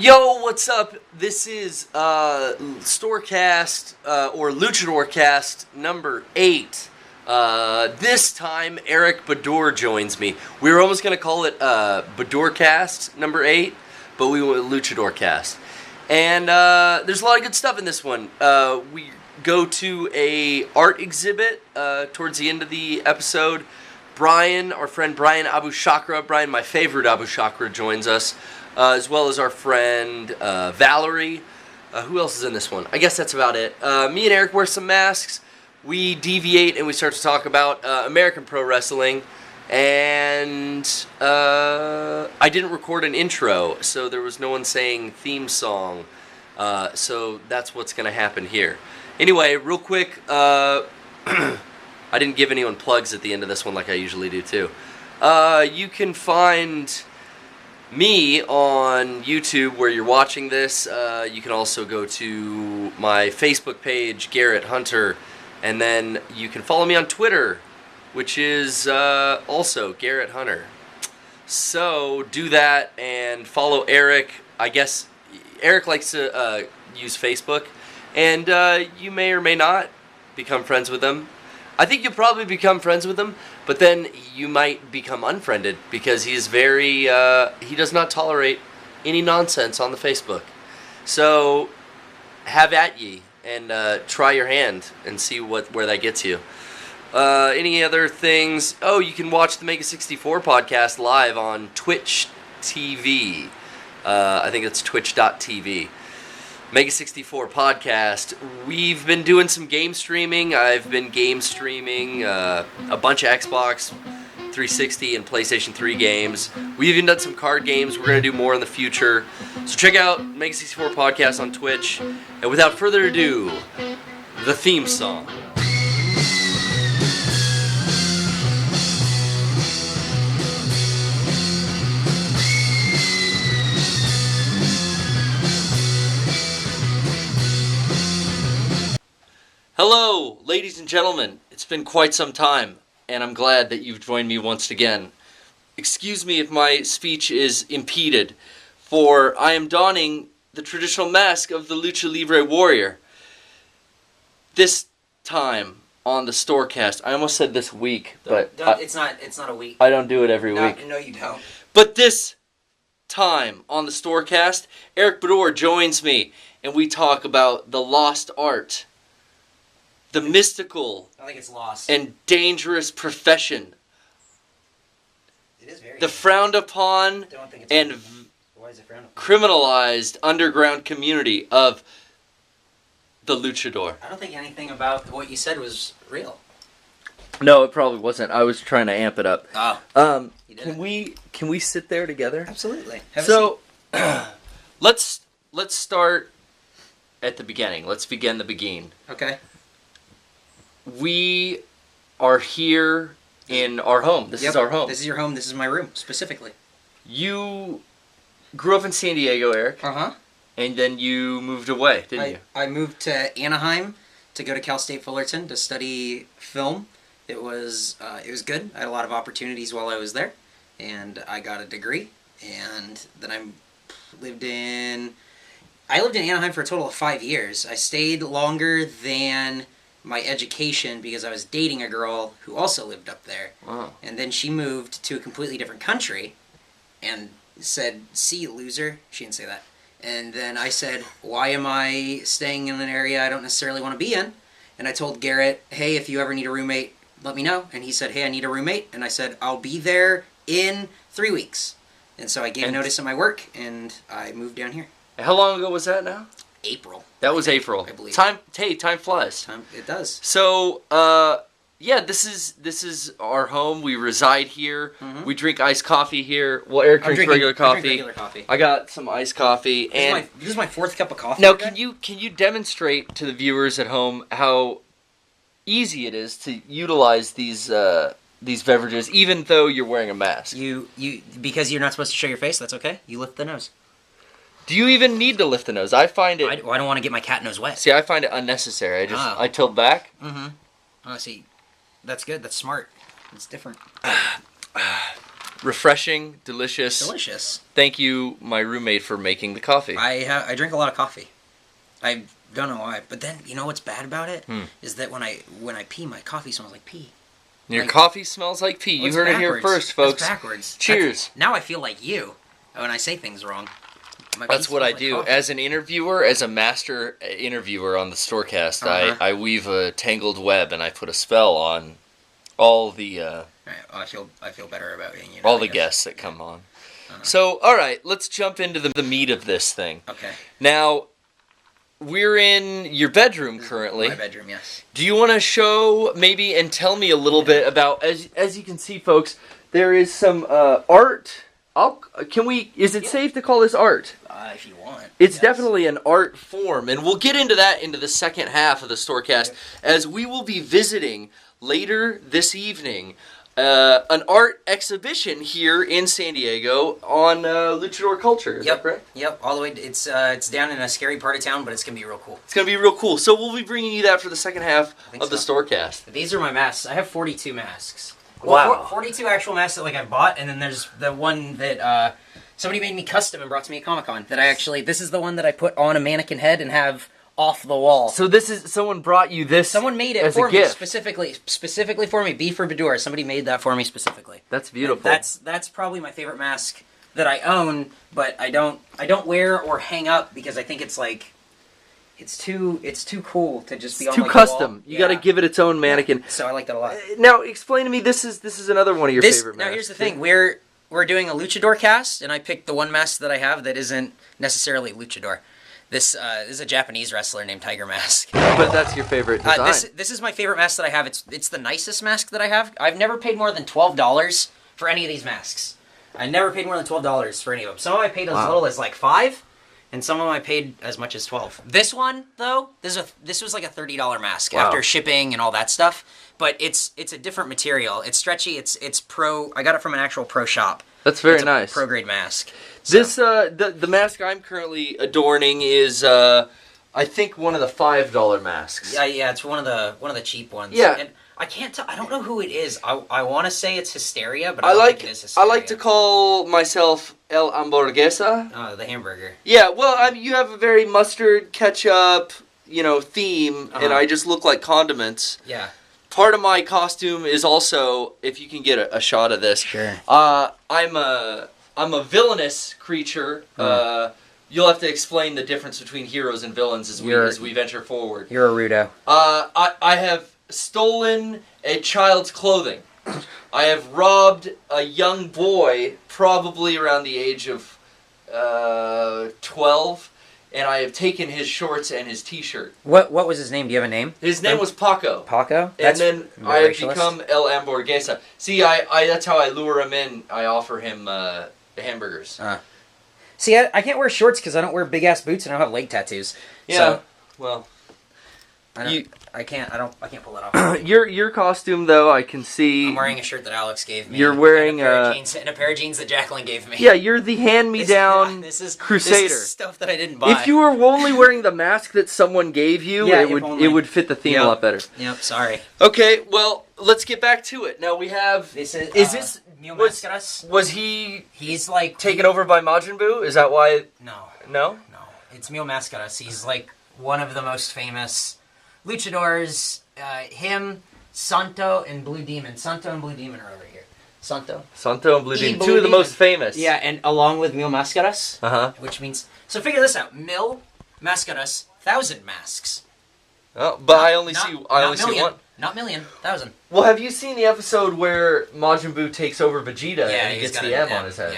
Yo, what's up? This is Storecast or Luchador Cast number 8. This time Eric Baudour joins me. We were almost going to call it Baudour Cast number 8, but we went with Luchador Cast. And there's a lot of good stuff in this one. We go to a art exhibit towards the end of the episode. Brian, our friend Brian Abu Shakra, Brian, my favorite Abu Shakra, joins us. As well as our friend Valerie. Who else is in this one? I guess that's about it. Me and Eric wear some masks. We deviate and we start to talk about American Pro Wrestling. And I didn't record an intro, so there was no one saying theme song. So that's what's going to happen here. Anyway, real quick, I didn't give anyone plugs at the end of this one like I usually do too. You can find me on YouTube where you're watching this. You can also go to my Facebook page, Garrett Hunter, and then you can follow me on Twitter, which is also Garrett Hunter. So do that and follow Eric. I guess Eric likes to use Facebook, and you may or may not become friends with him. I think you'll probably become friends with him, but then you might become unfriended because he is very, he does not tolerate any nonsense on the Facebook. So have at ye and try your hand and see where that gets you. Any other things? Oh, you can watch the Mega 64 podcast live on Twitch TV. I think it's twitch.tv. Mega 64 podcast. We've been doing some game streaming. I've been game streaming a bunch of Xbox 360 and PlayStation 3 games. We've even done some card games. We're going to do more in the future. So check out Mega 64 podcast on Twitch. And without further ado, the theme song. Hello, ladies and gentlemen. It's been quite some time, and I'm glad that you've joined me once again. Excuse me if my speech is impeded, for I am donning the traditional mask of the Lucha Libre warrior. This time on the Storecast, I almost said this week, but it's not a week. I don't do it every week. No, you don't. But this time on the Storecast, Eric Baudour joins me, and we talk about the lost art. The mystical I think it's lost. And dangerous profession. It is very. The frowned upon and why is it frowned upon? Criminalized underground community of the luchador. I don't think anything about what you said was real. No, it probably wasn't. I was trying to amp it up. Oh. Can we sit there together? Absolutely. Let's start at the beginning. Let's begin the begin. Okay. We are here in our home. This is our home. This is your home. This is my room, specifically. You grew up in San Diego, Eric. Uh-huh. And then you moved away, didn't you? I moved to Anaheim to go to Cal State Fullerton to study film. It was good. I had a lot of opportunities while I was there. And I got a degree. And then I lived in Anaheim for a total of 5 years. I stayed longer than my education because I was dating a girl who also lived up there. Wow. And then she moved to a completely different country and said, "See you, loser." She didn't say that. And then I said, "Why am I staying in an area I don't necessarily want to be in?" And I told Garrett, "Hey, if you ever need a roommate, let me know." And he said, "Hey, I need a roommate." And I said, "I'll be there in 3 weeks." And so I gave notice at my work and I moved down here. How long ago was that now? April. That was April. I believe. Time flies. It does. So, yeah, this is our home. We reside here. Mm-hmm. We drink iced coffee here. Well, Eric drinks regular coffee. I drink regular coffee. I got some iced coffee. This is my fourth cup of coffee. Now, today. can you demonstrate to the viewers at home how easy it is to utilize these beverages, even though you're wearing a mask? You because you're not supposed to show your face. That's okay. You lift the nose. Do you even need to lift the nose? I find it. I don't want to get my cat nose wet. See, I find it unnecessary. I tilt back. Mm-hmm. Oh, see, that's good. That's smart. It's different. refreshing, delicious. Delicious. Thank you, my roommate, for making the coffee. I drink a lot of coffee. I don't know why, but then you know what's bad about it is that when I pee, my coffee smells like pee. Your like, coffee smells like pee. You heard it here first, folks. That's backwards. Cheers. Now I feel like you when I say things wrong. That's what I do. Coffee. As an interviewer, as a master interviewer on the Storecast, I weave a tangled web and I put a spell on all the... I feel better about it. All the guests that come on. So, all right, let's jump into the meat of this thing. Okay. Now, we're in your bedroom currently. My bedroom, yes. Do you want to show maybe and tell me a little bit about, as you can see, folks, there is some art. Is it safe to call this art? If you want. It's definitely an art form, and we'll get into that into the second half of the Storecast, as we will be visiting later this evening an art exhibition here in San Diego on luchador culture. Is that correct? Yep, all the way. It's down in a scary part of town, but it's going to be real cool. It's going to be real cool. So we'll be bringing you that for the second half of the Storecast. These are my masks. I have 42 masks. Wow. Well, 42 actual masks that I've bought, and then there's the one that somebody made me custom and brought to me at Comic-Con. This is the one that I put on a mannequin head and have off the wall. So this is, someone brought you this. Someone made it for me specifically for me. B for Baudour. Somebody made that for me specifically. That's beautiful. That's probably my favorite mask that I own, but I don't wear or hang up because I think it's like it's too cool to just be on too like custom. the wall. You got to give it its own mannequin. So I like that a lot. Now explain to me. This is another one of your favorite masks. Now here's the thing. We're doing a Luchador Cast, and I picked the one mask that I have that isn't necessarily Luchador. This is a Japanese wrestler named Tiger Mask. But that's your favorite design. This is my favorite mask that I have. It's the nicest mask that I have. I've never paid more than $12 for any of these masks. I never paid more than $12 for any of them. Some of them I paid as little as like $5, and some of them I paid as much as $12. This one though, this was like a $30 mask after shipping and all that stuff. But it's a different material. It's stretchy. It's pro. I got it from an actual pro shop. That's very nice. Pro grade mask. So. This the mask I'm currently adorning is I think one of the $5 masks. Yeah, it's one of the cheap ones. Yeah. And I can't tell. I don't know who it is. I want to say it's Hysteria, but I don't think it is Hysteria. I like to call myself El Hamburguesa. Oh, the hamburger. Yeah, well, you have a very mustard, ketchup, theme, and I just look like condiments. Yeah. Part of my costume is also, if you can get a shot of this. Sure. I'm a villainous creature. You'll have to explain the difference between heroes and villains as we venture forward. You're a Rudo. I have stolen a child's clothing. I have robbed a young boy, probably around the age of 12, and I have taken his shorts and his T-shirt. What was his name? Do you have a name? His name was Paco. Paco? And then I have become El Hamburguesa. See, I that's how I lure him in. I offer him hamburgers. See, I can't wear shorts because I don't wear big ass boots and I don't have leg tattoos. Yeah. So, well, I can't pull that off. Your costume though, I can see. I'm wearing a shirt that Alex gave me. You're wearing and a pair of jeans that Jacqueline gave me. Yeah, you're the hand-me-down Crusader. This is stuff that I didn't buy. If you were only wearing the mask that someone gave you, it would fit the theme a lot better. Yep. Sorry. Okay, well, let's get back to it. Now we have. This this Mil Mascaras? Was he? He's like taken over by Majin Buu? Is that why? No. No. It's Mil Mascaras. He's like one of the most famous luchadors. Him, Santo, and Blue Demon. Santo and Blue Demon are over here. Santo and Blue Demon. Two of the most famous. Yeah, and along with Mil Mascaras, which means. So figure this out. Mil Mascaras, 1,000 masks. Oh, but I only see one. Not million, 1,000. Well, have you seen the episode where Majin Buu takes over Vegeta and he gets the M on his head?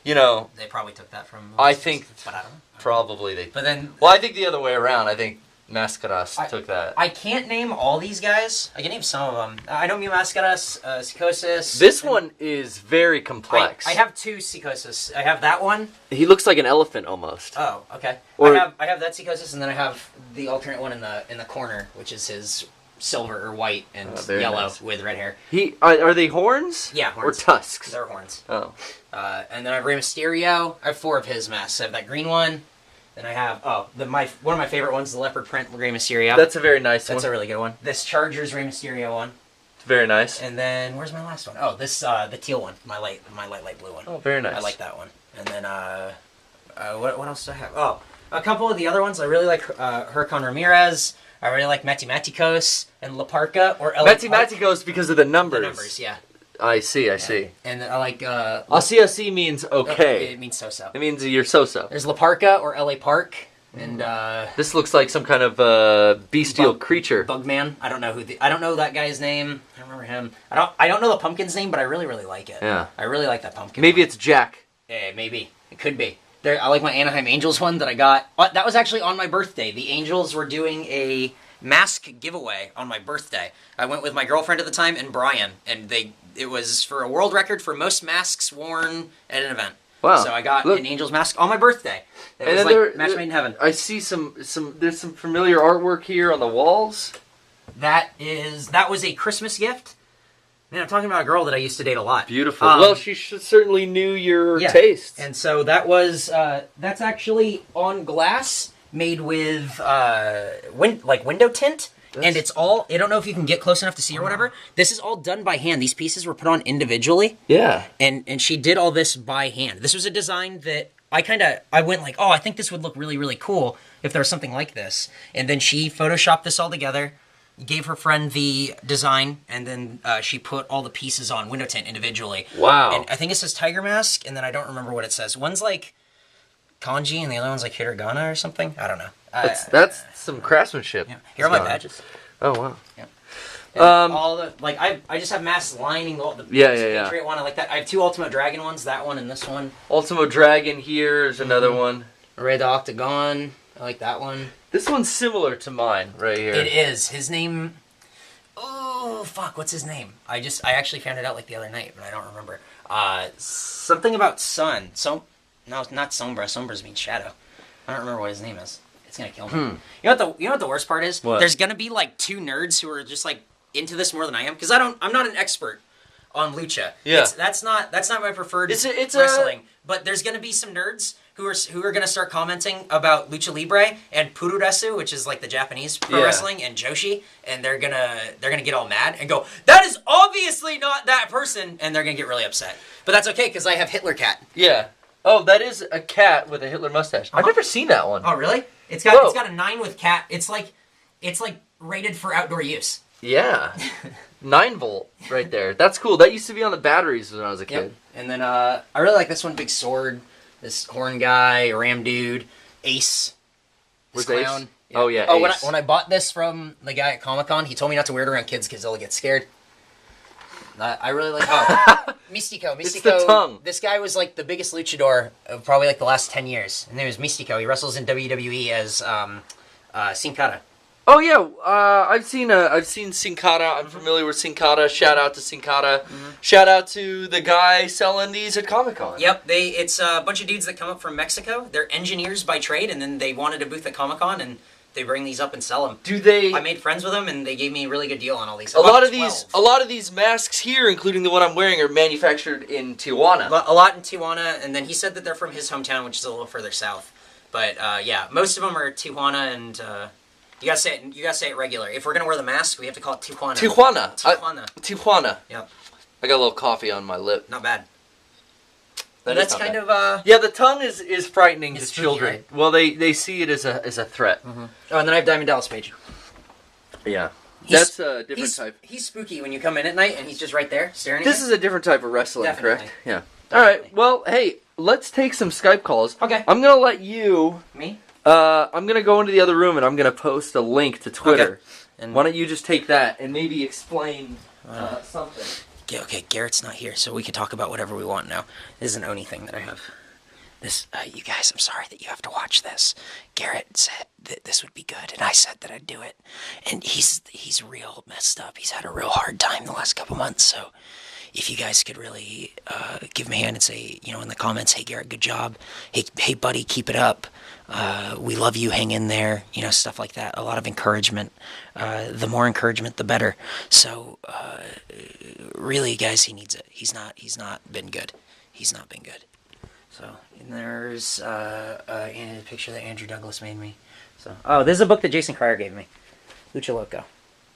Yeah. They probably took that from. I think. But I don't know. Probably they. But then. Well, I think the other way around. I think Mascaras took that. I can't name all these guys. I can name some of them. I know Mil Mascaras, Psychosis. This one is very complex. I have two Psychosis. I have that one. He looks like an elephant almost. Oh, okay. I have that Psychosis, and then I have the alternate one in the corner, which is his silver or white and yellow with red hair. Are they horns? Yeah, horns. Or tusks? They're horns. Oh. And then I have Rey Mysterio. I have 4 of his masks. I have that green one. Then I have one of my favorite ones, the leopard print Rey Mysterio. That's a very nice one. That's a really good one. This Chargers Rey Mysterio one. Very nice. And then where's my last one? Oh, this the teal one, my light blue one. Oh, very nice. I like that one. And then what else do I have? Oh, a couple of the other ones. I really like Hurricane Ramirez. I really like Matematicos and La Parca or El Matematicos because of the numbers. The numbers, yeah. I see. And I like ACSC means okay. It means so-so. It means you're so-so. There's La Parca or LA Park. And this looks like some kind of bestial creature. Bugman. I don't know that guy's name. I don't remember him. I don't know the pumpkin's name, but I really like it. Yeah. I really like that pumpkin. Maybe it's Jack. Yeah, maybe. It could be. I like my Anaheim Angels one that I got. That was actually on my birthday. The Angels were doing a mask giveaway on my birthday. I went with my girlfriend at the time and Brian, and it was for a world record for most masks worn at an event. Wow. So I got an Angels mask on my birthday. It was like match made in heaven. I see there's some familiar artwork here on the walls. That was a Christmas gift. Man, I'm talking about a girl that I used to date a lot. Beautiful. Well, she certainly knew your tastes. And so that's actually on glass made with window tint. And it's all, I don't know if you can get close enough to see or whatever. This is all done by hand. These pieces were put on individually. Yeah. And she did all this by hand. This was a design that I went like, oh, I think this would look really, really cool if there was something like this. And then she photoshopped this all together, gave her friend the design, and then she put all the pieces on window tint individually. Wow. And I think it says Tiger Mask, and then I don't remember what it says. One's like kanji, and the other one's like hiragana or something. I don't know. That's some craftsmanship. Yeah. Here are my badges. Oh wow. Yeah. All the I just have masks lining the Patriot one. I like that. I have two Ultimo Dragon ones. That one and this one. Ultimo Dragon here is another one. Red Octagon. I like that one. This one's similar to mine right here. It is. His name. Oh fuck! What's his name? I actually found it out like the other night, but I don't remember. Something about sun. No, not Sombra. Sombra's means shadow. I don't remember what his name is. It's gonna kill me. You know what the worst part is? What? There's gonna be like two nerds who are just like into this more than I am, because I'm not an expert on lucha. Yeah. That's not my preferred it's wrestling. But there's gonna be some nerds who are gonna start commenting about Lucha Libre and Pururesu, which is like the Japanese pro wrestling, and Joshi, and they're gonna get all mad and go, that is obviously not that person, and they're gonna get really upset. But that's okay, because I have Hitler Cat. Yeah. Oh, that is a cat with a Hitler mustache. I've never seen that one. Oh, really? It's got a 9 with cat. It's like rated for outdoor use. Yeah. 9-volt right there. That's cool. That used to be on the batteries when I was a kid. Yep. And then I really like this one, big sword. This horn guy, ram dude, Ace. Where's clown. Ace? Yeah. Oh yeah. Oh, Ace. when I bought this from the guy at Comic-Con, he told me not to wear it around kids because they'll get scared. I really like. Oh, Mystico. It's the tongue. This guy was like the biggest luchador of probably like the last 10 years. His name is Mystico. He wrestles in WWE as Sin Cara. Oh yeah, I've seen Sin Cara. I'm familiar with Sin Cara. Shout out to Sin Cara. Shout out to the guy selling these at Comic-Con. Yep, it's a bunch of dudes that come up from Mexico. They're engineers by trade, and then they wanted a booth at Comic-Con, and they bring these up and sell them. I made friends with them, and they gave me a really good deal on all these. A lot of these masks here, including the one I'm wearing, are manufactured in Tijuana. A lot in Tijuana, and then he said that they're from his hometown, which is a little further south. But yeah, most of them are Tijuana, and you gotta say it regular. If we're gonna wear the mask, we have to call it Tijuana. Tijuana. Yep. I got a little coffee on my lip. Not bad. That's kind of yeah. The tongue is frightening to children. Right? Well, they see it as a threat. Oh, and then I have Diamond Dallas Page. Yeah, that's a different type. He's spooky when you come in at night, and he's just right there staring. This is a different type of wrestling, correct? Yeah. All right. Well, hey, let's take some Skype calls. Okay. I'm gonna let you. Me. I'm gonna go into the other room and I'm gonna post a link to Twitter. Okay. And why don't you just take that and maybe explain something? Yeah, okay, Garrett's not here, so we can talk about whatever we want now. This is an Oni thing that I have. This, you guys, I'm sorry that you have to watch this. Garrett said that this would be good, and I said that I'd do it. And he's real messed up. He's had a real hard time the last couple months, so if you guys could really give him a hand and say, in the comments, hey, Garrett, good job. Hey, buddy, keep it up. We love you, hang in there, stuff like that. A lot of encouragement. The more encouragement, the better. So, really, guys, he needs it. He's not been good. He's not been good. So, and there's a picture that Andrew Douglas made me. So, this is a book that Jason Cryer gave me. Lucha Loco.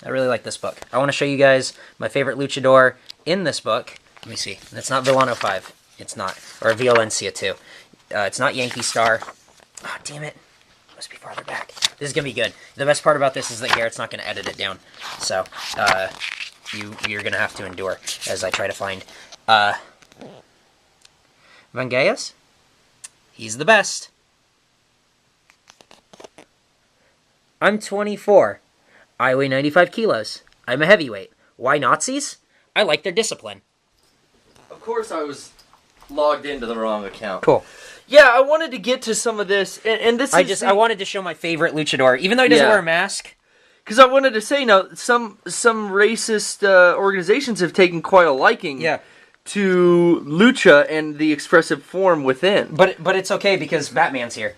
I really like this book. I want to show you guys my favorite luchador in this book. Let me see. It's not Villano 5. It's not. Or Violencia 2. It's not Yankee Star. Oh, damn it. Must be farther back. This is going to be good. The best part about this is that Garrett's not going to edit it down. So, you're going to have to endure as I try to find... Vangeas? He's the best. I'm 24. I weigh 95 kilos. I'm a heavyweight. Why Nazis? I like their discipline. Of course I was logged into the wrong account. Cool. Yeah, I wanted to get to some of this, and this is... I wanted to show my favorite luchador, even though he doesn't wear a mask. Because I wanted to say, now, some racist organizations have taken quite a liking to lucha and the expressive form within. But it's okay because Batman's here.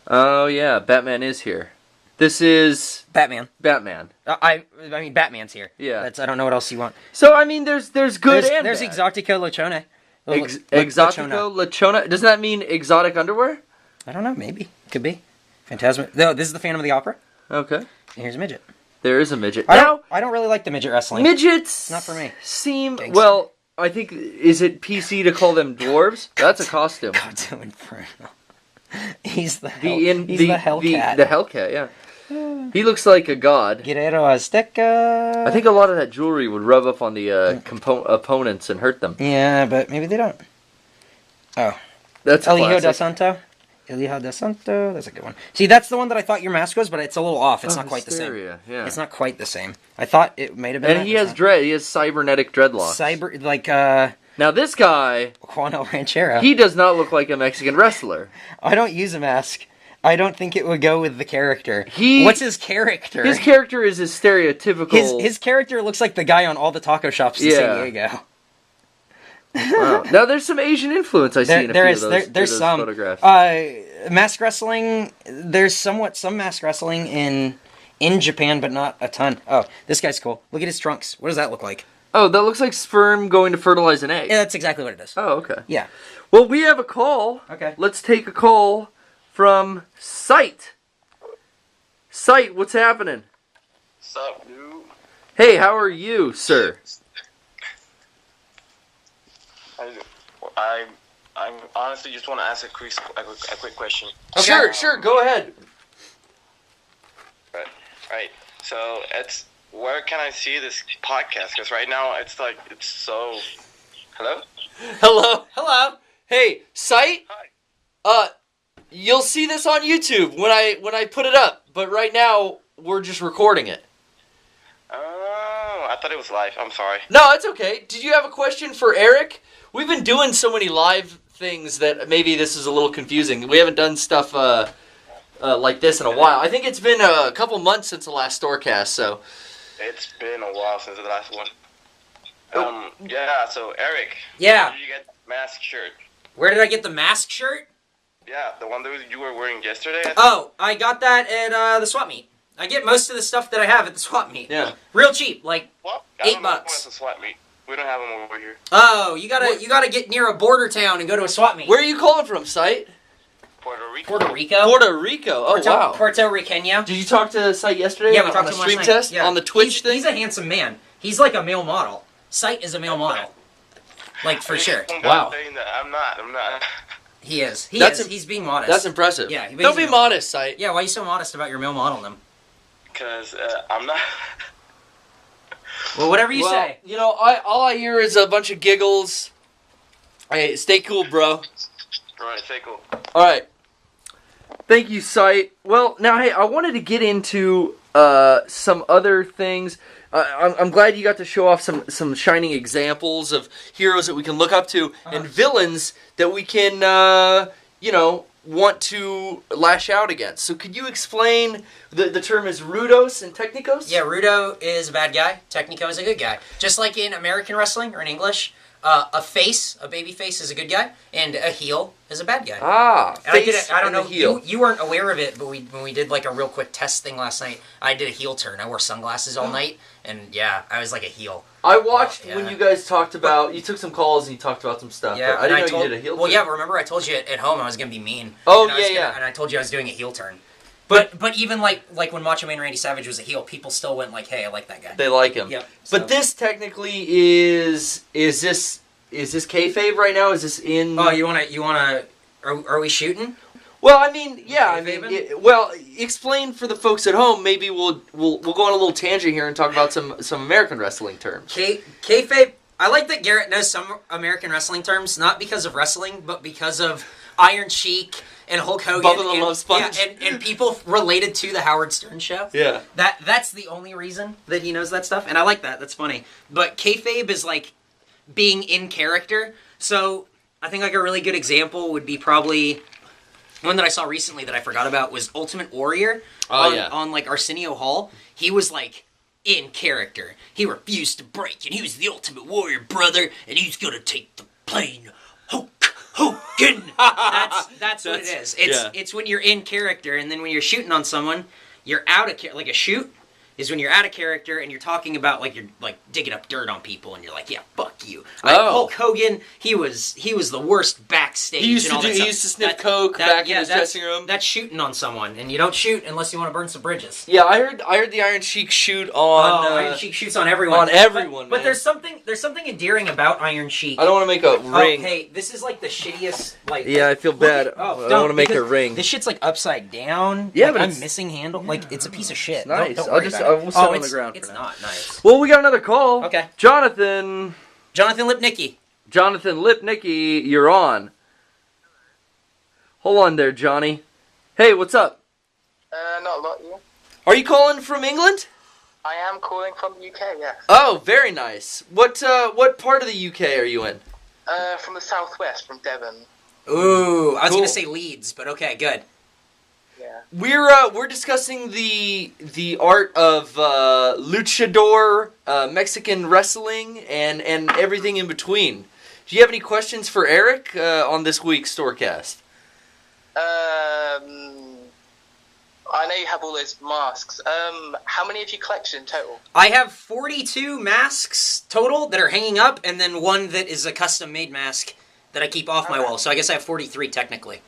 Oh, yeah, Batman is here. This is... Batman. I mean, Batman's here. Yeah. I don't know what else you want. So, I mean, there's good and There's bad. Exotico Lechone. Exotico Lechona? Doesn't that mean exotic underwear? I don't know, maybe. Could be. Phantasma. No, this is the Phantom of the Opera. Okay. And here's a midget. There is a midget. I don't really like the midget wrestling. Midgets... Not for me. Seem... Thanks. Well, I think... Is it PC to call them dwarves? That's a costume. Godzilla Inferno. He's the The Hellcat. Hellcat, yeah. He looks like a god. Guerrero Azteca. I think a lot of that jewelry would rub up on the opponents and hurt them. Yeah, but maybe they don't. Oh. That's El Hijo classic. del Santo. El Hijo del Santo. That's a good one. See, that's the one that I thought your mask was, but it's a little off. It's not quite Hysteria, the same. yeah. It's not quite the same. I thought it might have been. And he has dread. He has cybernetic dreadlocks. Now this guy, Juan El Ranchero. he does not look like a Mexican wrestler. I don't use a mask. I don't think it would go with the character. What's his character? His character is his stereotypical... His character looks like the guy on all the taco shops in San Diego. Wow. Now there's some Asian influence I see in a few of those, there's some photographs. Mask wrestling. There's somewhat some mask wrestling in Japan, but not a ton. Oh, this guy's cool. Look at his trunks. What does that look like? Oh, that looks like sperm going to fertilize an egg. Yeah, that's exactly what it is. Oh, okay. Yeah. Well, we have a call. Okay. Let's take a call from Sight. Sight, what's happening? What's up, dude? Hey, how are you, sir? I honestly just want to ask a quick question. Okay. Sure, go ahead. Right. So where can I see this podcast? Because right now it's so. Hello. Hello. Hey, Sight. Hi. You'll see this on YouTube when I put it up. But right now we're just recording it. Oh, I thought it was live. I'm sorry. No, it's okay. Did you have a question for Eric? We've been doing so many live things that maybe this is a little confusing. We haven't done stuff like this in a while. I think it's been a couple months since the last Storecast, so... It's been a while since the last one. Yeah, so Eric. Yeah. Where did you get the mask shirt? Where did I get the mask shirt? Yeah, the one that you were wearing yesterday. I got that at the swap meet. I get most of the stuff that I have at the swap meet. Yeah. Real cheap, like What? $8. What's a swap meet? We don't have them over here. Oh, you gotta get near a border town and go to a swap meet. Where are you calling from, Sight? Puerto Rico. Puerto Rico. Puerto Rico. Oh, wow. Puerto Riqueño. Did you talk to Sight yesterday? Yeah, we on talked the to him stream last night. test? Yeah. On the Twitch thing? He's a handsome man. He's like a male model. Sight is a male model. Like, for sure. Wow. Saying that. I'm not. He is. He's being modest. That's impressive. Yeah, Don't be modest, Sight. Yeah, why are you so modest about your male modeling? Because I'm not. Well, whatever you say. You know, all I hear is a bunch of giggles. Hey, stay cool, bro. Right, stay cool. All right. Thank you, Sight. Well, now, hey, I wanted to get into some other things. I'm glad you got to show off some shining examples of heroes that we can look up to and villains that we can, want to lash out against. So could you explain, the term is Rudos and Technicos? Yeah, Rudo is a bad guy. Technico is a good guy. Just like in American wrestling or in English, a baby face is a good guy, and a heel is a bad guy. Ah, face I don't and know. the heel. You weren't aware of it, but when we did like a real quick test thing last night, I did a heel turn. I wore sunglasses all night, and yeah, I was like a heel. I watched yeah. when you guys talked about, you took some calls and you talked about some stuff. Yeah, but I didn't know you did a heel turn. Well, yeah, remember I told you at home I was going to be mean. Oh, and yeah. And I told you I was doing a heel turn. But even like when Macho Man Randy Savage was a heel, people still went like, "Hey, I like that guy." They like him. Yep. But this technically is this kayfabe right now? Is this in? Oh, you wanna? Are we shooting? Well, I mean, yeah. I mean, Kayfabe? explain for the folks at home. Maybe we'll go on a little tangent here and talk about some American wrestling terms. Kayfabe. I like that Garrett knows some American wrestling terms, not because of wrestling, but because of Iron Sheik and Hulk Hogan Bubba the Love Sponge. Yeah, and people related to the Howard Stern show. Yeah. That's the only reason that he knows that stuff, and I like that. That's funny. But kayfabe is like being in character. So I think like a really good example would be probably one that I saw recently that I forgot about was Ultimate Warrior on like Arsenio Hall. He was like in character. He refused to break, and he was the Ultimate Warrior, brother, and he's gonna take the plane. Hulk Hogan. That's what it is. It's when you're in character, and then when you're shooting on someone, you're out of character. Like a shoot is when you're out of character and you're talking about like you're like digging up dirt on people, and you're like, yeah, fuck you. Like, Hulk Hogan, he was the worst backstage. He used to sniff coke back in his dressing room. That's shooting on someone, and you don't shoot unless you want to burn some bridges. Yeah, I heard the Iron Sheik shoot on. Iron Sheik shoots on everyone. On everyone, but there's something endearing about Iron Sheik. I don't want to make a ring. Hey, this is like the shittiest. Like, yeah, I feel bad. I don't want to make a ring. This shit's like upside down. Yeah, like, but I'm missing handle. Like it's a piece of shit. It's nice. Don't worry about it. We'll sit on the ground. It's not nice. Well, we got another call. Okay. Jonathan Lipnicki, you're on. Hold on there, Johnny. Hey, what's up? Not a lot, you. Are you calling from England? I am calling from the UK, yeah. Oh, very nice. What part of the UK are you in? From the southwest, from Devon. Ooh, I was gonna say Leeds, but okay, good. Yeah. We're discussing the art of luchador, Mexican wrestling, and everything in between. Do you have any questions for Eric on this week's Storecast? I know you have all those masks. How many have you collected in total? I have 42 masks total that are hanging up, and then one that is a custom-made mask that I keep off my wall. So I guess I have 43 technically.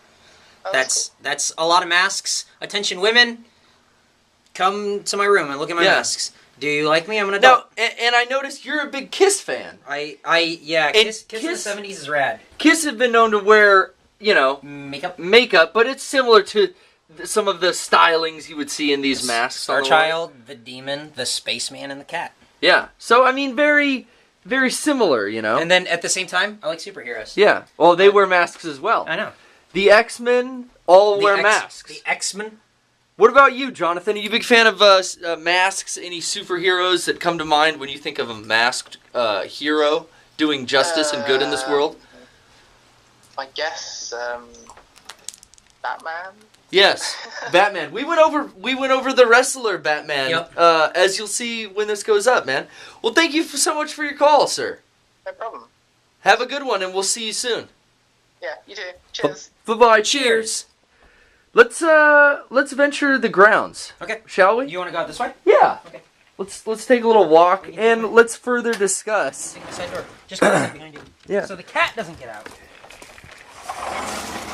Oh, That's a lot of masks. Attention, women, come to my room and look at my masks. Do you like me? I'm an adult. Now, and I noticed you're a big Kiss fan. Kiss in the 70s is rad. Kiss have been known to wear, makeup, but it's similar to some of the stylings you would see in these masks. Starchild, the Demon, the Spaceman, and the Cat. Yeah. So, I mean, very, very similar, And then at the same time, I like superheroes. Yeah. Well, they wear masks as well. I know. The X-Men all wear masks. The X-Men? What about you, Jonathan? Are you a big fan of masks? Any superheroes that come to mind when you think of a masked hero doing justice and good in this world? I guess Batman. Yes, Batman. We went over the wrestler Batman. Yep. As you'll see when this goes up, man. Well, thank you so much for your call, sir. No problem. Have a good one, and we'll see you soon. Yeah, you too. Cheers. Bye-bye. Cheers. Let's venture the grounds. Okay. Shall we? You want to go out this way? Yeah. Okay. Let's take a little walk and let's further discuss. Take the side door. Just close it behind you. Yeah. So the cat doesn't get out.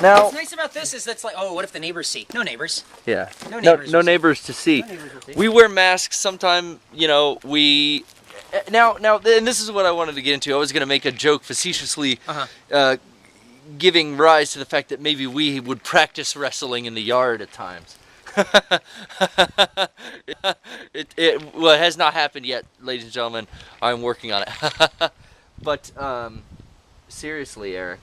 Now, what's nice about this is that's like, what if the neighbors see? No neighbors. Yeah. No neighbors. No neighbors to see. No neighbors will see. We wear masks sometime. We. Now, and this is what I wanted to get into. I was going to make a joke facetiously. Giving rise to the fact that maybe we would practice wrestling in the yard at times. It has not happened yet, ladies and gentlemen. I'm working on it. But seriously, Eric,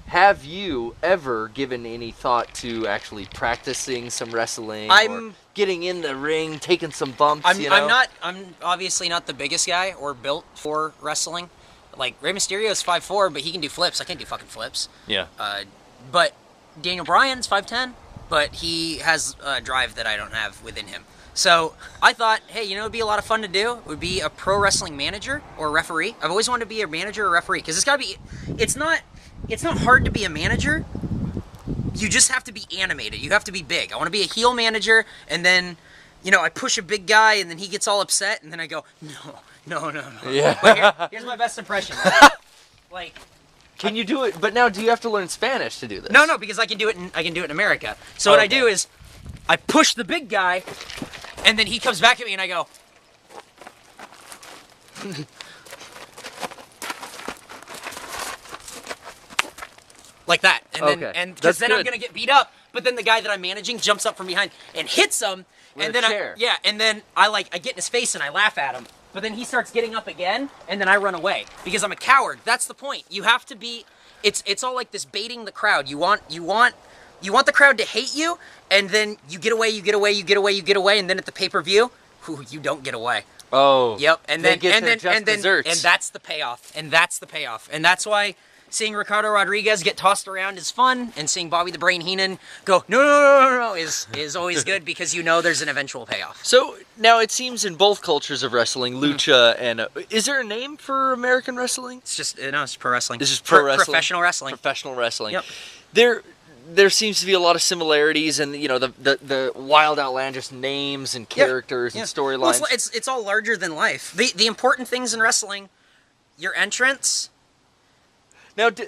have you ever given any thought to actually practicing some wrestling or getting in the ring, taking some bumps? I'm obviously not the biggest guy or built for wrestling. Like, Rey Mysterio is 5'4", but he can do flips. I can't do fucking flips. Yeah. But Daniel Bryan's 5'10", but he has a drive that I don't have within him. So I thought, hey, it'd be a lot of fun to do. It would be a pro wrestling manager or referee. I've always wanted to be a manager or referee because it's not hard to be a manager. You just have to be animated. You have to be big. I want to be a heel manager, and then, I push a big guy, and then he gets all upset, and then I go, no. Yeah. But here's my best impression. Can you do it? But now, do you have to learn Spanish to do this? No, because I can do it in America. So what I do is, I push the big guy, and then he comes back at me, and I go. Like that, and because then I'm gonna get beat up. But then the guy that I'm managing jumps up from behind and hits him, and then I get in his face and I laugh at him. But then he starts getting up again, and then I run away because I'm a coward. That's the point. You have to be. It's all like this baiting the crowd. You want the crowd to hate you, and then you get away, and then at the pay-per-view, you don't get away. Oh. Yep. And then desserts. and that's the payoff. And that's why seeing Ricardo Rodriguez get tossed around is fun, and seeing Bobby the Brain Heenan go no is always good because you know there's an eventual payoff. So now it seems in both cultures of wrestling, lucha and is there a name for American wrestling? It's just it's pro wrestling. This is pro wrestling. Professional wrestling. Professional wrestling. Yep. There seems to be a lot of similarities, and the wild, outlandish names and characters and storylines. Well, it's all larger than life. The important things in wrestling, your entrance. Now, do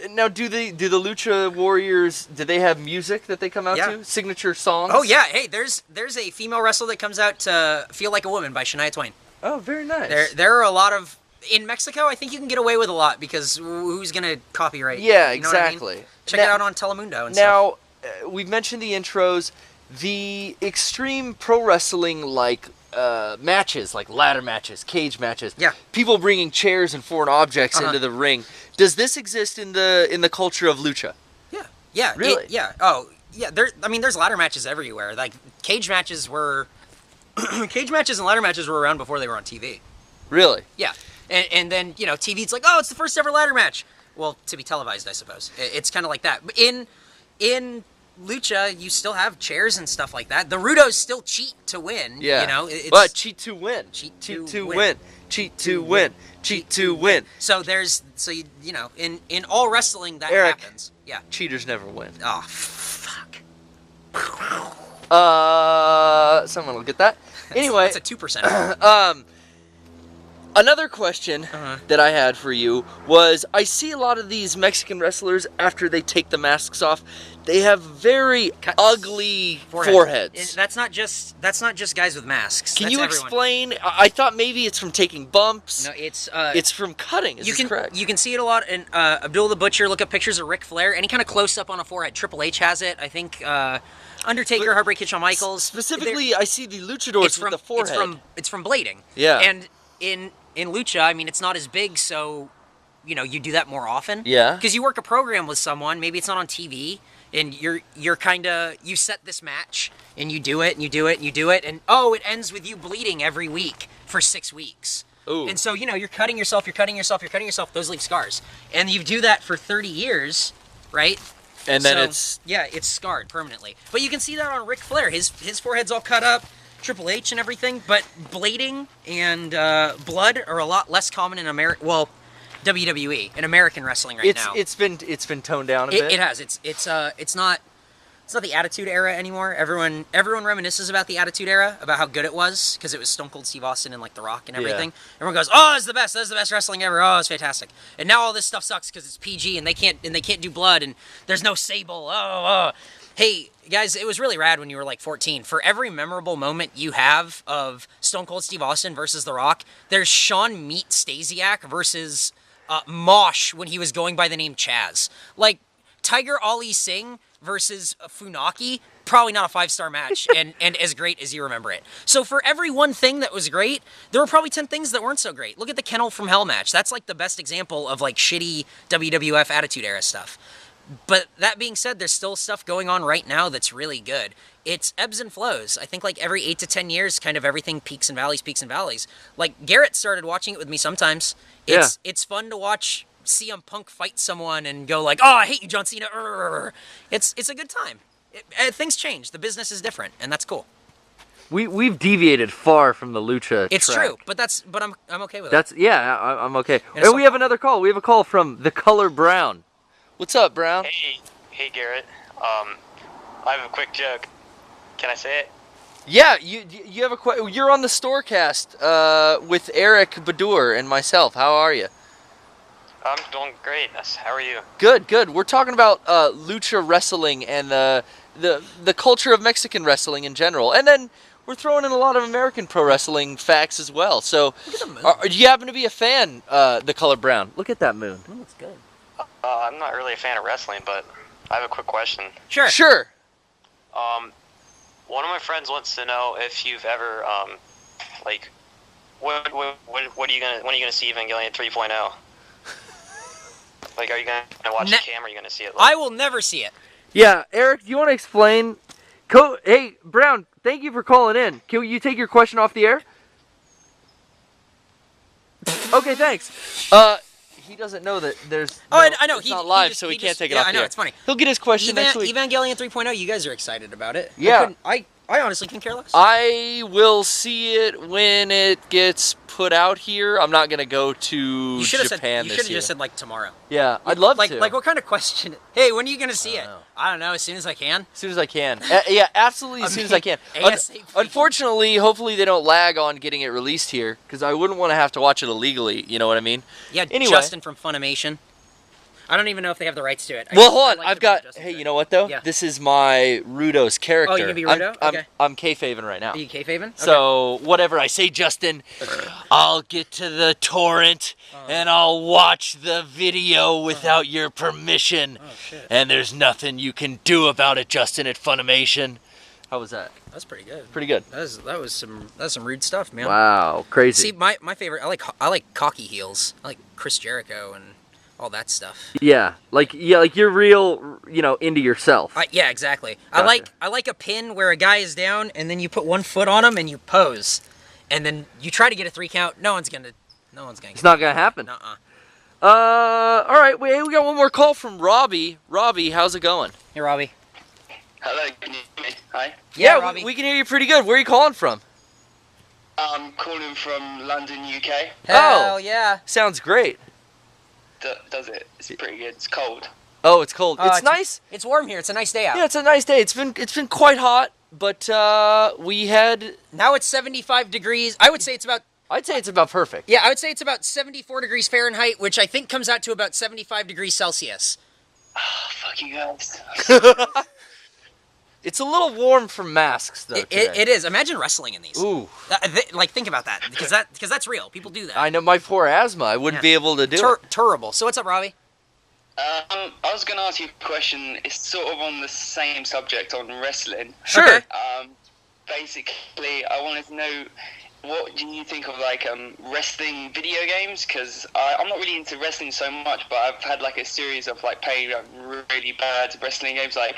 the Lucha Warriors, do they have music that they come out to? Signature songs? Oh yeah. Hey, there's a female wrestler that comes out to "Feel Like a Woman" by Shania Twain. Oh, very nice. There are a lot of. In Mexico, I think you can get away with a lot because who's going to copyright? Yeah, you know exactly. What I mean? Check it out on Telemundo and stuff. Now, we've mentioned the intros. The extreme pro wrestling matches, like ladder matches, cage matches. Yeah. People bringing chairs and foreign objects into the ring. Does this exist in the culture of lucha? Yeah. Yeah. Really? Oh, yeah. There's ladder matches everywhere. Like cage matches and ladder matches were around before they were on TV. Really? Yeah. And then, TV's like, oh, it's the first ever ladder match. Well, to be televised, I suppose. It's kind of like that. But in Lucha, you still have chairs and stuff like that. The Rudos still cheat to win. Yeah. But cheat to win. Cheat to win. Cheat to win. Cheat to win. So in all wrestling, that Eric, happens. Yeah. Cheaters never win. Oh, fuck. Someone will get that. Anyway. That's a 2%. Another question that I had for you was, I see a lot of these Mexican wrestlers, after they take the masks off, they have very ugly foreheads. That's not just guys with masks. Can That's you everyone. explain? I thought maybe it's from taking bumps. No, it's from cutting. Is this correct? You can see it a lot in Abdul the Butcher. Look up pictures of Ric Flair. Any kind of close up on a forehead. Triple H has it. I think Undertaker, Heartbreak Kid, Shawn Michaels. Specifically, I see the luchadors with the forehead. It's from blading. Yeah. And in lucha, I mean, it's not as big, so you do that more often. Yeah. Because you work a program with someone, maybe it's not on TV, and you're kind of you set this match, and you do it, and you do it, and you do it, and it ends with you bleeding every week for 6 weeks. Ooh. And so you're cutting yourself. Those leave scars, and you do that for 30 years, right? And then it's scarred permanently. But you can see that on Ric Flair. His forehead's all cut up. Triple H and everything, but blading and blood are a lot less common in WWE in American wrestling now. It's been toned down a bit. It has. It's not the Attitude Era anymore. Everyone reminisces about the Attitude Era, about how good it was because it was Stone Cold Steve Austin and like The Rock and everything. Yeah. Everyone goes, "Oh, it's the best. That's the best wrestling ever. Oh, it's fantastic." And now all this stuff sucks because it's PG and they can't do blood and there's no sable. Oh. Hey, guys, it was really rad when you were like 14. For every memorable moment you have of Stone Cold Steve Austin versus The Rock, there's Shawn Meat Stasiak versus Mosh when he was going by the name Chaz. Like, Tiger Ali Singh versus Funaki, probably not a 5-star match and as great as you remember it. So for every one thing that was great, there were probably 10 things that weren't so great. Look at the Kennel from Hell match. That's like the best example of like shitty WWF Attitude Era stuff. But that being said, there's still stuff going on right now that's really good. It's ebbs and flows. I think like every 8 to 10 years, kind of everything peaks and valleys. Like Garrett started watching it with me sometimes. It's fun to watch CM Punk fight someone and go like, "Oh, I hate you, John Cena." It's a good time. Things change. The business is different, and that's cool. We've deviated far from the lucha. It's track. true, but I'm okay with it. I'm okay. And we have another call. We have a call from The Color Brown. What's up, Brown? Hey, Garrett. I have a quick joke. Can I say it? Yeah, you have you're on the Storecast with Eric Baudour and myself. How are you? I'm doing great. How are you? Good, good. We're talking about lucha wrestling and the culture of Mexican wrestling in general, and then we're throwing in a lot of American pro wrestling facts as well. So, do you happen to be a fan? The color brown. Look at that moon. Oh, that's good. I'm not really a fan of wrestling, but I have a quick question. Sure. Sure. One of my friends wants to know if you've ever, like, what are you gonna when are you gonna see Evangelion 3.0? Like, are you gonna watch the cam, or are you gonna see it? I will never see it. Yeah, Eric, do you want to explain? Hey, Brown, thank you for calling in. Can you take your question off the air? Okay, thanks. He doesn't know that there's. I know. It's not live, so he can't take it off the air. I know, it's funny. He'll get his question next week. Evangelion 3.0, you guys are excited about it. Yeah. I honestly can care less. I will see it when it gets put out here. I'm not gonna go to Japan You this should have year. just said, like, tomorrow. Yeah, I'd love to. Like, what kind of question? Hey, when are you going to see it? I don't know, as soon as I can. As soon as I can. Yeah, absolutely as soon as I can. ASAP. Unfortunately, hopefully they don't lag on getting it released here, because I wouldn't want to have to watch it illegally, you know what I mean? Yeah, anyway. Justin from Funimation. I don't even know if they have the rights to it. Well, hold on. I've got... Hey, you know what, though? Yeah. This is my Rudo's character. Oh, you're going to be Rudo? Okay. I'm kayfaving right now. Are you kayfaving? Okay. So, whatever I say, Justin, I'll get to the torrent, and I'll watch the video without your permission. Oh, shit. And there's nothing you can do about it, Justin, at Funimation. How was that? That's pretty good. Pretty good. That was some rude stuff, man. Wow, crazy. See, my favorite, I like cocky heels. I like Chris Jericho and all that stuff. Yeah, like you're real, into yourself. Yeah, exactly. Gotcha. I like a pin where a guy is down and then you put one foot on him and you pose, and then you try to get a 3 count. No one's gonna. It's not gonna happen. Uh-uh. All right. We got one more call from Robbie. Robbie, how's it going? Hey, Robbie. Hello, can you hear me? Hi. Yeah, Robbie. We can hear you pretty good. Where are you calling from? I'm calling from London, UK. Hell yeah. Sounds great. Does it? It's pretty good. It's cold. Oh, it's cold. It's nice. It's warm here. It's a nice day out. Yeah, it's a nice day. It's been quite hot, but we had. Now it's 75 degrees. I'd say it's about perfect. Yeah, I would say it's about 74 degrees Fahrenheit, which I think comes out to about 75 degrees Celsius. Oh, fuck you guys. It's a little warm for masks, though. It is. Imagine wrestling in these. Ooh. Think about that, because that's real. People do that. I know, my poor asthma. I wouldn't be able to do it. Terrible. So what's up, Robbie? I was going to ask you a question. It's sort of on the same subject on wrestling. Sure. Okay. Basically, I wanted to know, what do you think of wrestling video games? Because I'm not really into wrestling so much, but I've had a series of playing really bad wrestling games. I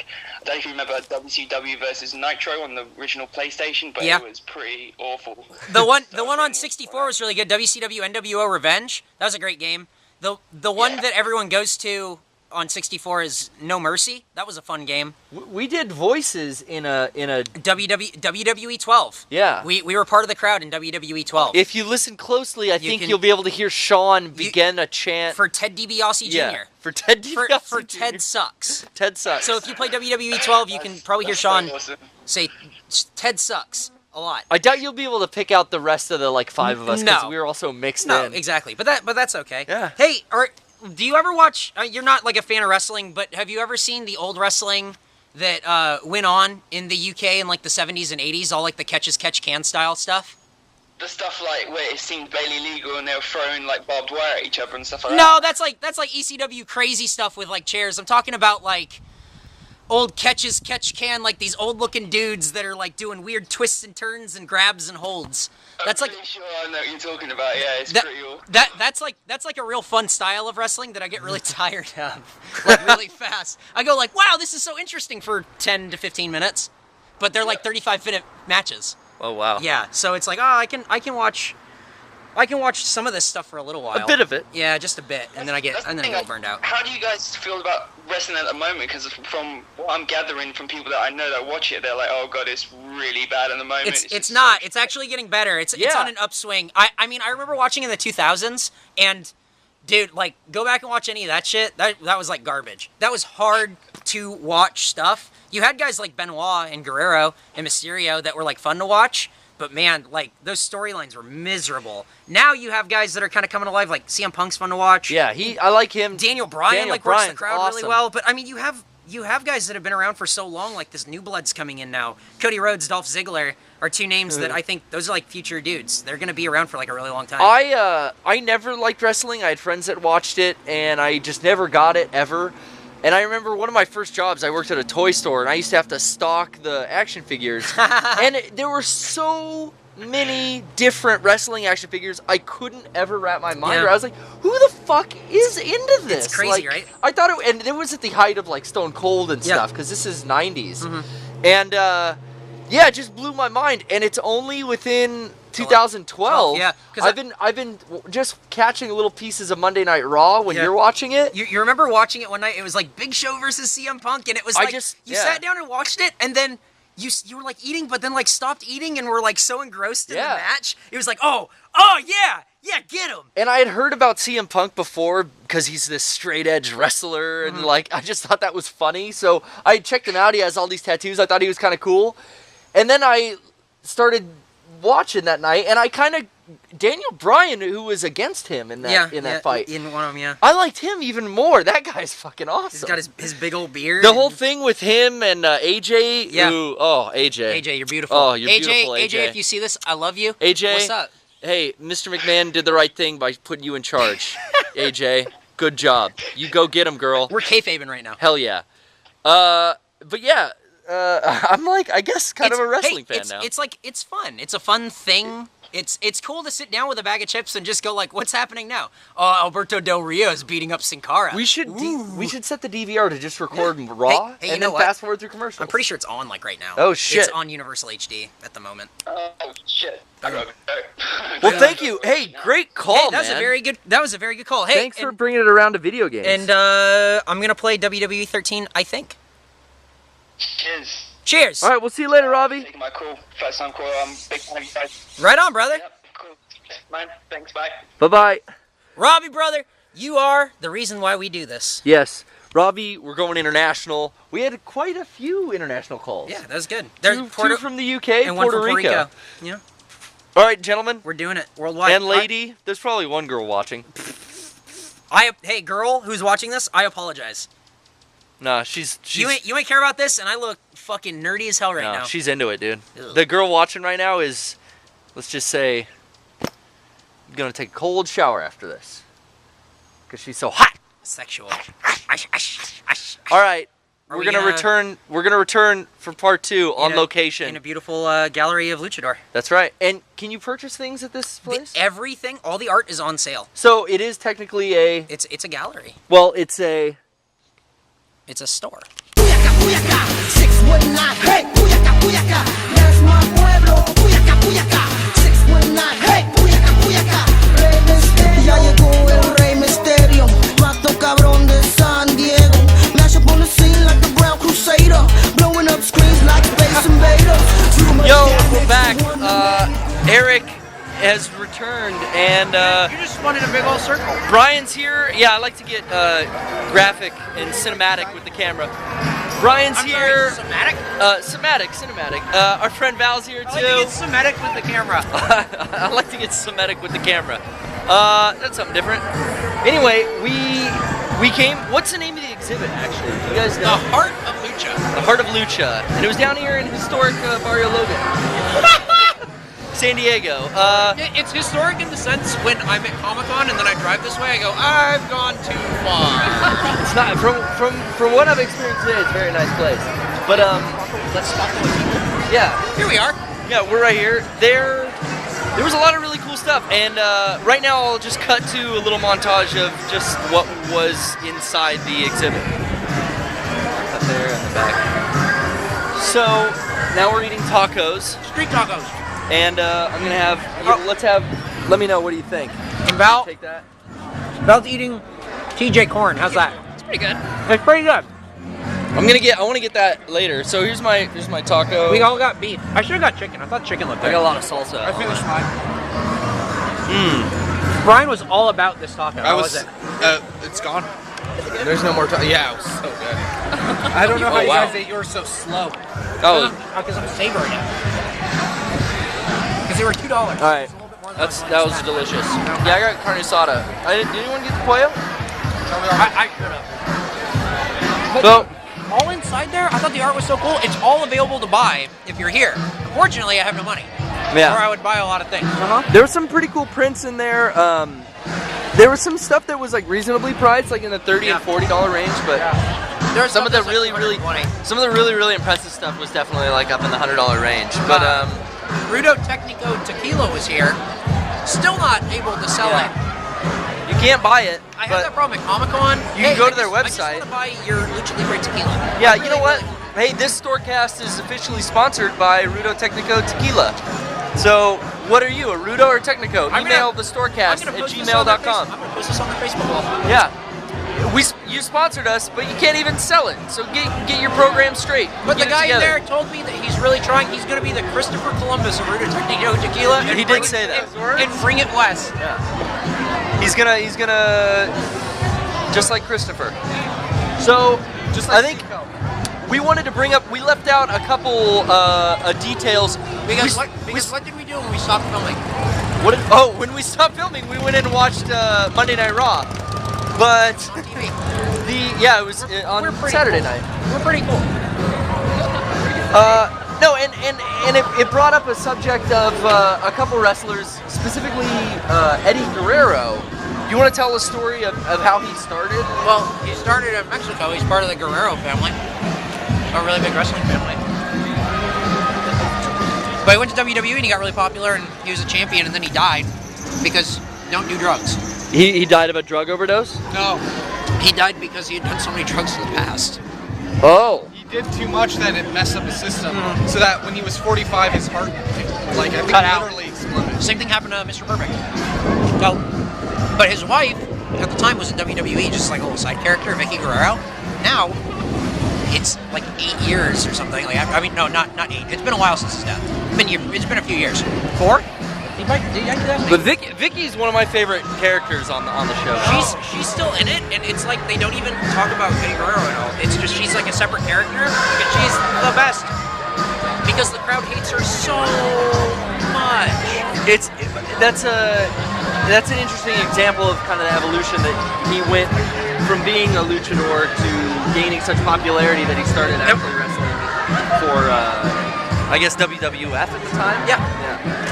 don't know if you remember WCW versus Nitro on the original PlayStation, but it was pretty awful. The one on 64 was really good. WCW NWO Revenge. That was a great game. The one that everyone goes to on 64 is No Mercy. That was a fun game. We did voices in a WWE 12. Yeah. We were part of the crowd in WWE 12. If you listen closely, I think you'll be able to hear Shawn begin a chant for Ted DiBiase Jr. Yeah, for Ted DiBiase for Jr. Ted sucks. Ted sucks. So if you play WWE 12, you can probably hear Shawn say Ted sucks a lot. I doubt you'll be able to pick out the rest of the 5 of us because we were also mixed in. No, exactly. But that's okay. Yeah. Hey, do you ever watch? You're not a fan of wrestling, but have you ever seen the old wrestling that went on in the UK in the 70s and 80s? All the catch as catch can style stuff. The stuff where it seemed barely legal and they were throwing barbed wire at each other and stuff like that. No, that's like ECW crazy stuff with chairs. I'm talking about old catch as catch can, these old looking dudes that are doing weird twists and turns and grabs and holds. That's I'm pretty sure I know what you're talking about. Yeah, it's pretty cool. That's a real fun style of wrestling that I get really tired of, really fast. I go wow, this is so interesting for 10 to 15 minutes, but they're 35-minute matches. Oh wow. Yeah, so it's I can watch some of this stuff for a little while. A bit of it. Yeah, just a bit, and then I get burned out. How do you guys feel about wrestling at the moment? Because from what I'm gathering from people that I know that watch it, they're oh god, it's really bad at the moment. It's not. It's actually getting better. It's on an upswing. I mean, I remember watching in the 2000s, and dude, go back and watch any of that shit. That was garbage. That was hard to watch stuff. You had guys like Benoit and Guerrero and Mysterio that were fun to watch. But man, like those storylines were miserable. Now you have guys that are kind of coming alive, like CM Punk's fun to watch. Yeah, I like him. Daniel Bryan works the Bryan's crowd awesome. really well. But I mean, you have guys that have been around for so long, like this new blood's coming in now. Cody Rhodes, Dolph Ziggler are two names that I think those are like future dudes. They're gonna be around for like a really long time. I never liked wrestling. I had friends that watched it, and I just never got it ever. And I remember one of my first jobs, I worked at a toy store, and I used to have to stock the action figures. And there were so many different wrestling action figures, I couldn't ever wrap my mind around. I was like, who the fuck is into this? It's crazy, like, right? I thought and it was at the height of like Stone Cold and stuff, because this is 90s. And yeah, it just blew my mind. And it's only within 2012. Yeah, I've been just catching little pieces of Monday Night Raw when you're watching it. You remember watching it one night? It was like Big Show versus CM Punk, and it was like you sat down and watched it, and then you were like eating, but then like stopped eating and were like so engrossed in the match. It was like, oh yeah, get him. And I had heard about CM Punk before because he's this straight edge wrestler, and like I just thought that was funny. So I checked him out. He has all these tattoos. I thought he was kind of cool. And then I started watching that night, and I kind of Daniel Bryan, who was against him in that fight, in one of them, I liked him even more. That guy's fucking awesome. He's got his big old beard. The whole thing with him and AJ. Yeah. AJ, you're beautiful. Oh, you're beautiful, AJ, if you see this, I love you. AJ, what's up? Hey, Mr. McMahon did the right thing by putting you in charge. AJ, good job. You go get him, girl. We're kayfabing right now. Hell yeah. But yeah. I'm like, I guess, kind of a wrestling fan now. It's like, it's fun. It's a fun thing. It's cool to sit down with a bag of chips and just go like, what's happening now? Oh, Alberto Del Rio is beating up Sin Cara. We should set the DVR to just record Raw hey, and then fast forward through commercials. I'm pretty sure it's on like right now. Oh shit! It's on Universal HD at the moment. Oh shit! Well, thank you. Hey, great call, that was man. That was a very good call. Hey, thanks for bringing it around to video games. And I'm gonna play WWE 13, I think. Cheers. All right, we'll see you later, Robbie. Taking my call, first time call. I'm big fan of you guys. Right on, brother. Yep, cool. Man, thanks. Bye. Bye-bye. Robbie, brother, you are the reason why we do this. Yes. Robbie, we're going international. We had quite a few international calls. Yeah, that was good. Two from the UK, and one Puerto from Rico. Yeah. All right, gentlemen. We're doing it worldwide. And lady, there's probably one girl watching. Hey, girl who's watching this, I apologize. Nah, she's you ain't care about this, and I look fucking nerdy as hell right now. She's into it, dude. Ugh. The girl watching right now is, let's just say, gonna take a cold shower after this, because she's so hot. Sexual. All right, Are we're we gonna return. We're gonna return for part 2 on location in a beautiful gallery of Luchador. That's right. And can you purchase things at this place? Everything, all the art is on sale. So it is technically a. It's a gallery. Well, it's a. It's a store. Puyacá, Puyacá, 619, hey, Puyacá, Puyacá, that's my pueblo, Puyacá, Puyacá, 619, hey, Puyacá, Puyacá, Rey Misterio, ya llegó el Rey Misterio, vato cabrón de San Diego, mash up on the scene like the Brown Crusader, blowing up screens like Space Invaders. Yo, we're back. Eric has returned, and You just spun in a big old circle. Brian's here. Yeah, I like to get graphic and cinematic with the camera. Brian's here. Somatic? Cinematic. Our friend Val's here too. I like to get Semitic with the camera. I like to get Semitic with the camera. That's something different. Anyway, we came. What's the name of the exhibit, actually? You guys know? The Heart of Lucha. The Heart of Lucha, and it was down here in historic Barrio Logan, San Diego. It's historic in the sense when I'm at Comic-Con and then I drive this way, I go, I've gone too far. It's not from what I've experienced today. It's a very nice place. But Let's stop the people. yeah. Here we are. Yeah, we're right here. There was a lot of really cool stuff, and right now I'll just cut to a little montage of just what was inside the exhibit. Up there in the back. So now we're eating tacos, Street tacos. and I'm gonna have. Let me know. What do you think? And Val, Take that. Val's eating TJ corn. How's that? It's pretty good. It's pretty good. I want to get that later. So here's my taco. We all got beef. I should have got chicken. I thought chicken looked I good. got a lot of salsa. I finished mine. Brian was all about this taco. How was it? It's gone. There's no more taco. Yeah, it was so good. I don't know how you wow. guys ate yours so slow. Oh, Because I'm savoring it. because they were $2. All right. That was delicious. Yeah, I got carne asada. Did anyone get the pollo? I should have. So, All inside there, I thought the art was so cool. It's all available to buy if you're here. Unfortunately, I have no money. yeah. Or I would buy a lot of things. There were some pretty cool prints in there. There was some stuff that was like reasonably priced, like in the $30 and $40 range, but There's some of the really impressive stuff was definitely like up in the $100 range. But Rudo Technico Tequila was here. Still not able to sell it. you can't buy it. I but have that problem at Comic-Con. You can go to their I website. just want to buy your Lucha Libre tequila. Yeah, you know what? Hey, this Storecast is officially sponsored by Rudo Technico Tequila. So, what are you, a Rudo or Technico? Email the Storecast at gmail.com. I'm going to post this on the Facebook wall. Yeah. You sponsored us, but you can't even sell it. So get your program straight. But the Get it guy in together. there told me that he's really trying. He's going to be the Christopher Columbus of Rudo Technico Tequila. And He did say that. And bring it west. Yeah. He's gonna just like Christopher. So I think we wanted to bring up. We left out a couple details. Because what did we do when we stopped filming? When we stopped filming, we went in and watched Monday Night Raw. But On TV. it was on Saturday night. We're pretty cool. No, and it brought up a subject of a couple wrestlers, specifically Eddie Guerrero. You want to tell a story of how he started? Well, he started in Mexico. He's part of the Guerrero family. A really big wrestling family. But he went to WWE and he got really popular and he was a champion and then he died because don't do drugs. He died of a drug overdose? No. He died because he had done so many drugs in the past. Oh. He did too much that it messed up his system. So that when he was 45, his heart, like, I think Cut out. literally exploded. Same thing happened to Mr. Perfect. But his wife at the time was in WWE, just like a little side character, Vicky Guerrero. Now, it's like 8 years or something. Like I mean, no, not 8. It's been a while since his death. It's been a few years. 4? But Vicky's one of my favorite characters on the show. She's still in it, and it's like they don't even talk about Vicky Guerrero at all. It's just she's like a separate character, but she's the best because the crowd hates her so much. That's an interesting example of kind of the evolution that he went from being a luchador to gaining such popularity that he started actually wrestling for, I guess, WWF at the time. Yeah.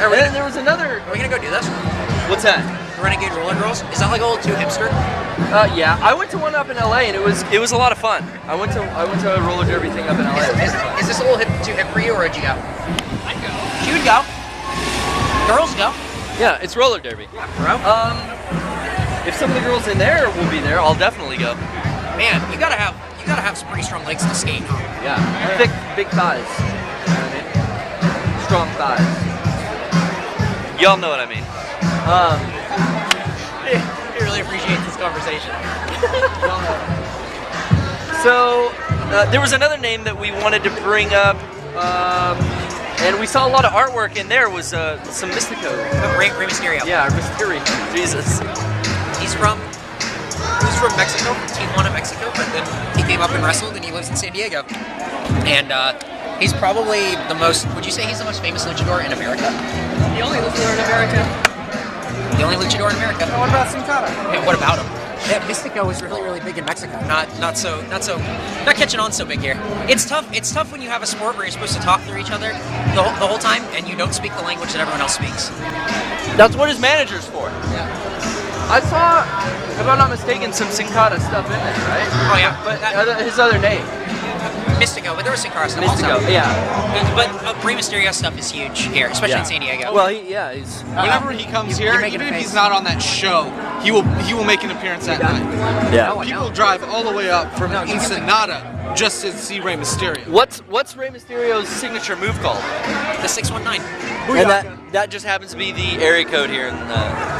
And then there was another. Are we gonna go do this? What's that? The Renegade Roller Girls? Is that like a little too hipster? Yeah, I went to one up in LA and it was a lot of fun. I went to a roller derby thing up in LA. Is this a little too hip for you, or would you go? I'd go. She would go. Girls go. Yeah, it's roller derby. Yeah, bro. If some of the girls in there will be there, I'll definitely go. Man, you gotta have some pretty strong legs to skate. Yeah, thick, big thighs. You know what I mean? Strong thighs. Y'all know what I mean. I really appreciate this conversation. So, there was another name that we wanted to bring up, and we saw a lot of artwork in there. Was some Mystico. Rey Mysterio. Yeah, Mysterio. Jesus. He's from Mexico, Tijuana, Mexico, but then he came up and wrestled, and he lives in San Diego. And he's probably would you say he's the most famous luchador in America? The only luchador in America. The only luchador in America. What about Sin Cara? And what about him? Yeah, Mystico was really, really big in Mexico. Not catching on so big here. It's tough when you have a sport where you're supposed to talk through each other the whole time, and you don't speak the language that everyone else speaks. That's what his manager's for. Yeah. I saw, if I'm not mistaken, some Sin Cara stuff in there, right? Oh yeah. But his other name. Mystico, but there was Sin Cara stuff Mystico, also. yeah. But Rey Mysterio stuff is huge here, especially in San Diego. Well, he's. Whenever he comes here, even if he's not on that show, he will make an appearance that night. Yeah. People drive all the way up from Ensenada just to see Rey Mysterio. What's Rey Mysterio's signature move called? The 619. And that just happens to be the area code here in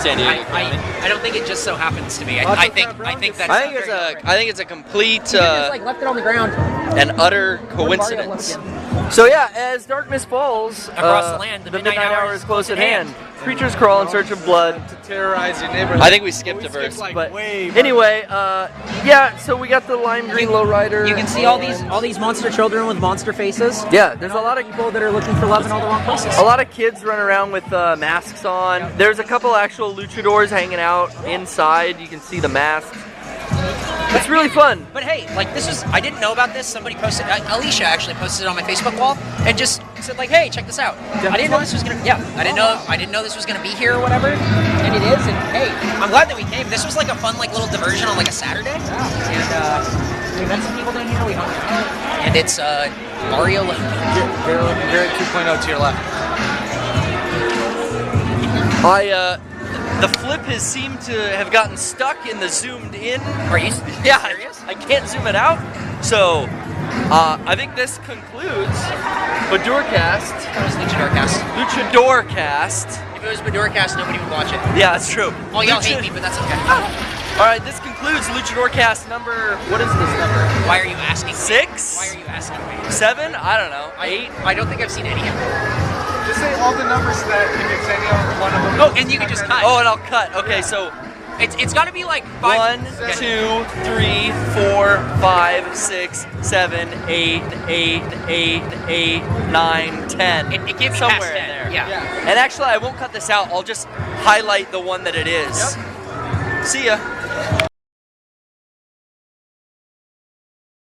San Diego County. I don't think it just so happens to be. I think that's. I think it's a complete left it on the ground. and utter coincidence. So yeah, as darkness falls across the land, the midnight hour is close at hand. creatures crawl in search of blood. To terrorize your neighborhood. I think we skipped a skipped, verse, like, but way anyway, yeah. So we got the lime green lowrider. You can see all these monster children with monster faces. Yeah, there's a lot of people that are looking for love in all the wrong places. A lot of kids run around with masks on. There's a couple actual luchadors hanging out inside. You can see the masks. It's really fun. But hey, like this is, I didn't know about this. Somebody posted, Alicia actually posted it on my Facebook wall and just said like, hey, check this out. I didn't know this was gonna, I didn't know this was gonna be here or whatever. And it is, and hey, I'm glad that we came. This was like a fun like little diversion on like a Saturday. And we met some people down here, we hung out. And it's Mario Lane. Garrett 2.0 to your left. The flip has seemed to have gotten stuck in the zoomed in. Are you serious? I can't zoom it out. So, I think this concludes Baudour Cast. That was Luchador Cast. Luchador Cast. If it was Baudour Cast, nobody would watch it. Yeah, that's true. Oh, y'all hate me, but that's okay. All right, this concludes Luchador Cast number. What is this number? Why are you asking? 6? Why are you asking me? 7? I don't know. 8? I don't think I've seen any of them. Just say all the numbers that you can say one of them. Oh, and you can just cut. Oh, and I'll cut. Okay, so it's got to be like 5. 1, 2, 3, 4, 5, 6, 7, 8, 8, 8, 8, 9, 10. It gives somewhere past 10. in there. Yeah. And actually, I won't cut this out. I'll just highlight the one that it is. Yep. See ya.